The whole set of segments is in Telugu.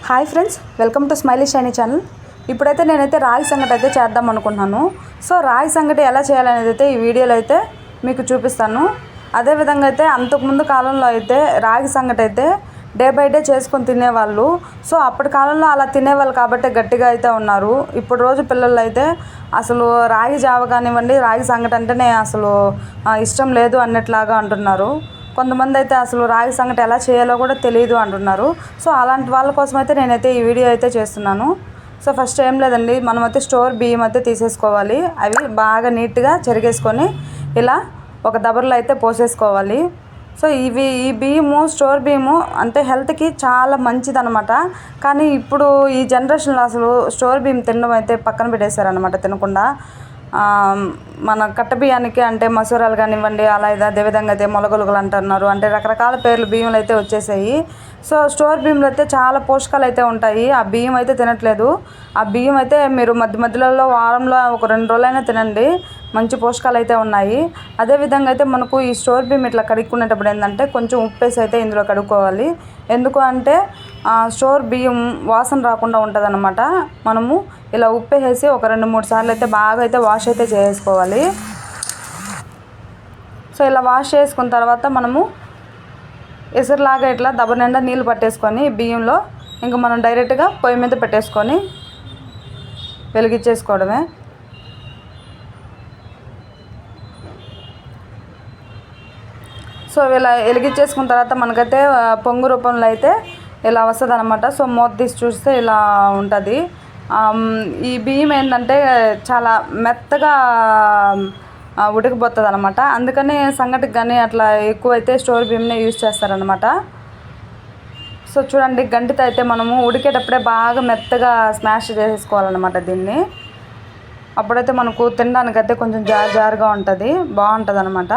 Hi friends, welcome to smiley shiny channel. ఇప్పుడైతే నేనైతే రాగి సంగటి అయితే చేద్దాం అనుకుంటున్నాను. సో రాగి సంగటి ఎలా చేయాలనేది అయితే ఈ వీడియోలో అయితే మీకు చూపిస్తాను. అదేవిధంగా అయితే అంతకుముందు కాలంలో అయితే రాగి సంగటి అయితే డే బై డే చేసుకొని తినేవాళ్ళు. సో అప్పటి కాలంలో అలా తినేవాళ్ళు కాబట్టి గట్టిగా అయితే ఉన్నారు. ఇప్పుడు రోజు పిల్లలు అయితే అసలు రాగి జావ కానివ్వండి, రాగి సంగటి అంటేనే అసలు ఇష్టం లేదు అన్నట్లాగా అంటున్నారు. కొంతమంది అయితే అసలు రాగి సంగటి ఎలా చేయాలో కూడా తెలియదు అంటున్నారు. సో అలాంటి వాళ్ళ కోసం అయితే నేనైతే ఈ వీడియో అయితే చేస్తున్నాను. సో ఫస్ట్ ఏం లేదండి, మనమైతే స్టోర్ బియ్యం అయితే తీసేసుకోవాలి. అవి బాగా నీట్గా చెరిగేసుకొని ఇలా ఒక దబర్లో అయితే పోసేసుకోవాలి. సో ఈ బియ్యము స్టోర్ బియ్యము అంటే హెల్త్కి చాలా మంచిదన్నమాట. కానీ ఇప్పుడు ఈ జనరేషన్లో అసలు స్టోర్ బియ్యం తినడం అయితే పక్కన పెట్టేశారనమాట, తినకుండా. మన కట్ట బియ్యానికి అంటే మసూరాలు కానివ్వండి, అలా అదేవిధంగా అయితే మొలగొలుగులు అంటున్నారు, అంటే రకరకాల పేర్లు బియ్యంలో అయితే వచ్చేసాయి. సో స్టోర్ బియ్యంలో అయితే చాలా పోషకాలు అయితే ఉంటాయి. ఆ బియ్యం అయితే తినట్లేదు. ఆ బియ్యం అయితే మీరు మధ్యలో వారంలో ఒక 2 రోజులైనా తినండి, మంచి పోషకాలు అయితే ఉన్నాయి. అదేవిధంగా అయితే మనకు ఈ స్టోర్ బియ్యం ఇట్లా కడుక్కునేటప్పుడు ఏంటంటే కొంచెం ఉప్పేసి అయితే ఇందులో కడుక్కోవాలి. ఎందుకు అంటే స్టోర్ బియ్యం వాసన రాకుండా ఉంటుందన్నమాట. మనము ఇలా ఉప్పేసి ఒక 2-3 సార్లు అయితే బాగా అయితే వాష్ అయితే చేసుకోవాలి. సో ఇలా వాష్ చేసుకున్న తర్వాత మనము ఎసురులాగా ఇట్లా దబ నిండా నీళ్ళు పట్టేసుకొని బియ్యంలో ఇంకా మనం డైరెక్ట్గా పొయ్యి మీద పెట్టేసుకొని వెలిగించేసుకోవడమే. సో ఇలా వెలిగించేసుకున్న తర్వాత మనకైతే పొంగు రూపంలో అయితే ఇలా వస్తుంది అనమాట. సో మూత తీసి చూస్తే ఇలా ఉంటుంది. ఈ బియ్యం ఏంటంటే చాలా మెత్తగా ఉడికిపోతుంది అనమాట. అందుకని సంగటికి కానీ అట్లా ఎక్కువైతే స్టోర్ బియ్యంనే యూజ్ చేస్తారనమాట. సో చూడండి, గంటితో అయితే మనము ఉడికేటప్పుడే బాగా మెత్తగా స్మాష్ చేసుకోవాలన్నమాట దీన్ని. అప్పుడైతే మనకు తినడానికైతే కొంచెం జారుగా ఉంటుంది, బాగుంటుంది అనమాట.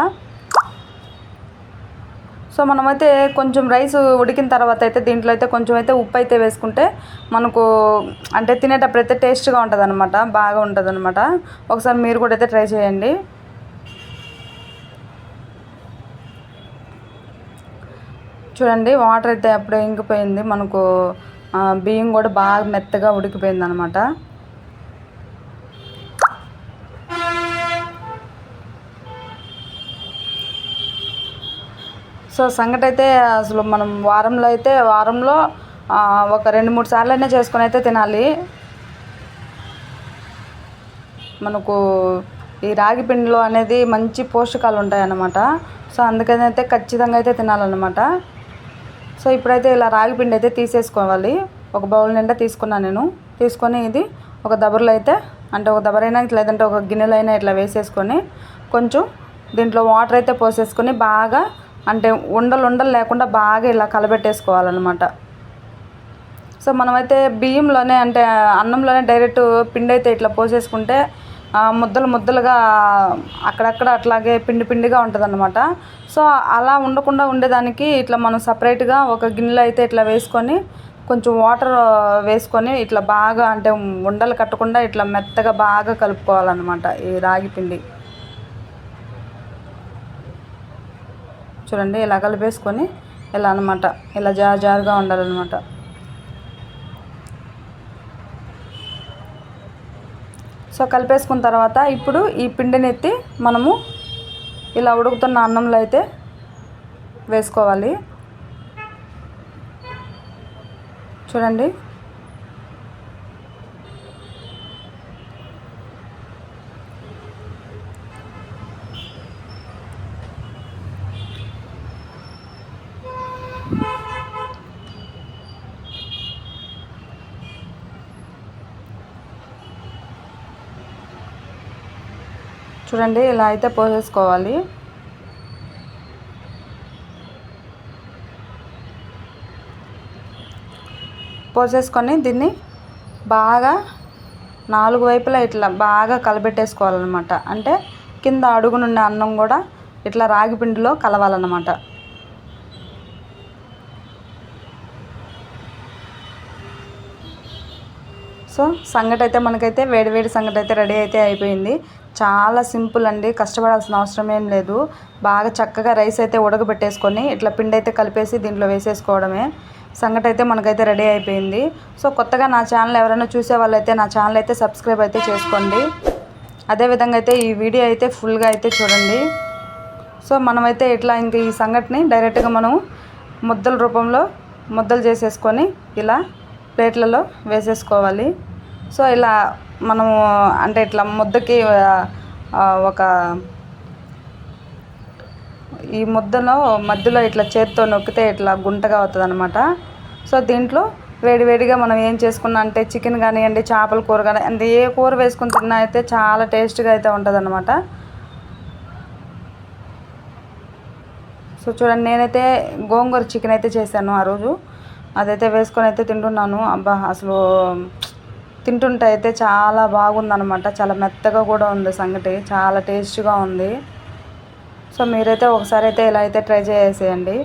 సో మనమైతే కొంచెం రైస్ ఉడికిన తర్వాత అయితే దీంట్లో అయితే కొంచెం అయితే ఉప్పు అయితే వేసుకుంటే మనకు అంటే తినేటప్పుడు అయితే టేస్ట్గా ఉంటుంది అనమాట, బాగా ఉంటుంది అనమాట. ఒకసారి మీరు కూడా అయితే ట్రై చేయండి. చూడండి, వాటర్ అయితే అప్పుడే ఇంకిపోయింది, మనకు బియ్యం కూడా బాగా మెత్తగా ఉడికిపోయింది అనమాట. సో సంగటి అయితే అసలు మనం వారంలో ఒక 2-3 సార్లు అయినా చేసుకొని అయితే తినాలి. మనకు ఈ రాగి పిండిలో అనేది మంచి పోషకాలు ఉంటాయి అన్నమాట. సో అందుకని అయితే ఖచ్చితంగా అయితే తినాలన్నమాట. సో ఇప్పుడైతే ఇలా రాగి పిండి అయితే తీసేసుకోవాలి. ఒక బౌల్ నిండా తీసుకున్నాను నేను. తీసుకొని ఇది ఒక దబర్లో అయితే, అంటే ఒక దబరైనా లేదంటే ఒక గిన్నెలో అయినా ఇట్లా వేసేసుకొని కొంచెం దీంట్లో వాటర్ అయితే పోసేసుకొని బాగా అంటే ఉండలు లేకుండా బాగా ఇలా కలబెట్టేసుకోవాలన్నమాట. సో మనమైతే బియ్యంలోనే అంటే అన్నంలోనే డైరెక్ట్ పిండి అయితే ఇట్లా పోసేసుకుంటే ముద్దలుగా అక్కడక్కడ అట్లాగే పిండిగా ఉంటుంది అనమాట. సో అలా ఉండకుండా ఉండేదానికి ఇట్లా మనం సపరేట్గా ఒక గిన్నెలో అయితే ఇట్లా వేసుకొని కొంచెం వాటర్ వేసుకొని ఇట్లా బాగా అంటే ఉండలు కట్టకుండా ఇట్లా మెత్తగా బాగా కలుపుకోవాలన్నమాట ఈ రాగి పిండి. చూడండి, ఇలా కలిపేసుకొని ఇలా అనమాట, ఇలా జారుగా ఉండాలన్నమాట. సో కలిపేసుకున్న తర్వాత ఇప్పుడు ఈ పిండిని ఎత్తి మనము ఇలా ఉడుకుతున్న అన్నంలో అయితే వేసుకోవాలి. చూడండి, ఇలా అయితే పోసేసుకోవాలి. పోసేసుకొని దీన్ని బాగా 4 వైపులా ఇట్లా బాగా కలబెట్టేసుకోవాలన్నమాట. అంటే కింద అడుగునున్న అన్నం కూడా ఇట్లా రాగి పిండిలో కలవాలన్నమాట. సో సంగటి అయితే మనకైతే వేడివేడి సంగటి అయితే రెడీ అయితే అయిపోయింది. చాలా సింపుల్ అండి, కష్టపడాల్సిన అవసరం ఏం లేదు. బాగా చక్కగా రైస్ అయితే ఉడకబెట్టేసుకొని ఇట్లా పిండి అయితే కలిపేసి దీంట్లో వేసేసుకోవడమే. సంగటి అయితే మనకైతే రెడీ అయిపోయింది. సో కొత్తగా నా ఛానల్ ఎవరైనా చూసే వాళ్ళైతే నా ఛానల్ అయితే సబ్స్క్రైబ్ అయితే చేసుకోండి. అదేవిధంగా అయితే ఈ వీడియో అయితే ఫుల్గా అయితే చూడండి. సో మనమైతే ఇట్లా ఇంక ఈ సంగటిని డైరెక్ట్గా మనం ముద్దల రూపంలో ముద్దలు చేసేసుకొని ఇలా ప్లేట్లలో వేసేసుకోవాలి. సో ఇలా మనము అంటే ఇట్లా ముద్దకి ఒక ఈ ముద్దలో మధ్యలో ఇట్లా చేత్తో నొక్కితే ఇట్లా గుంటగా అవుతుంది అనమాట. సో దీంట్లో వేడివేడిగా మనం ఏం చేసుకున్నా అంటే చికెన్ కానివ్వండి, చేపల కూర కానీ అంటే ఏ కూర వేసుకుని తిన్నా అయితే చాలా టేస్ట్గా అయితే ఉంటుంది అనమాట. సో చూడండి, నేనైతే గోంగూర చికెన్ అయితే చేశాను ఆ రోజు. అదైతే వేసుకొని అయితే తింటున్నాను. అబ్బా అసలు తింటుంటే అయితే చాలా బాగుందనమాట. చాలా మెత్తగా కూడా ఉంది సంగటి, చాలా టేస్ట్గా ఉంది. సో మీరైతే ఒకసారి అయితే ఇలా అయితే ట్రై చేసేయండి.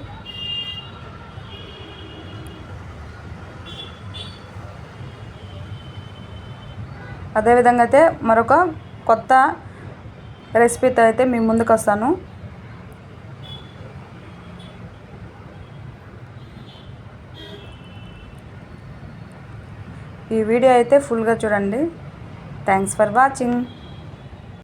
అదేవిధంగా అయితే మరొక కొత్త రెసిపీతో అయితే మీ ముందుకు వస్తాను. ఈ వీడియో అయితే ఫుల్గా చూడండి. Thanks for watching.